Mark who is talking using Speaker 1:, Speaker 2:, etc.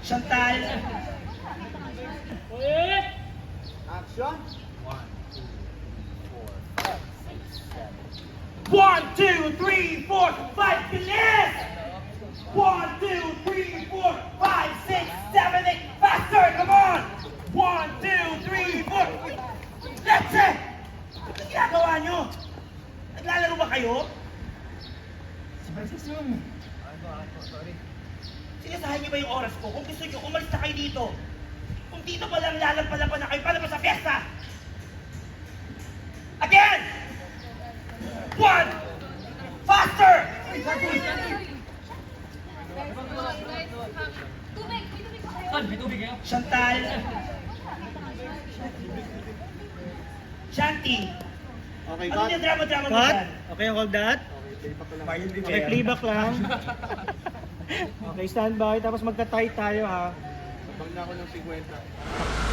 Speaker 1: Chantal.
Speaker 2: Action!
Speaker 1: 1, 2, 3, 4, 5, bilis! 1, 2, 3, 4, 5, 6, 7, 8, faster! Come on! 1, 2, 3, 4. Let's it! Ano ginagawa nyo? Naglalaro ba kayo? Si Francis yun. Sinasahin niyo ba yung oras ko? Kung gusto nyo, umalis na kayo dito. Kung dito pa lang lalampalapan na kayo, paano ba sa fiesta? Again! 1! Faster! Chantal. Shanti.
Speaker 2: Okay,
Speaker 1: Ano yung drama-drama mo
Speaker 3: Cut.
Speaker 1: dyan?
Speaker 3: Okay, hold that. Okay, playback lang. Okay, standby. Tapos magka-tie tayo ha.
Speaker 2: Sabang na ako ng 50.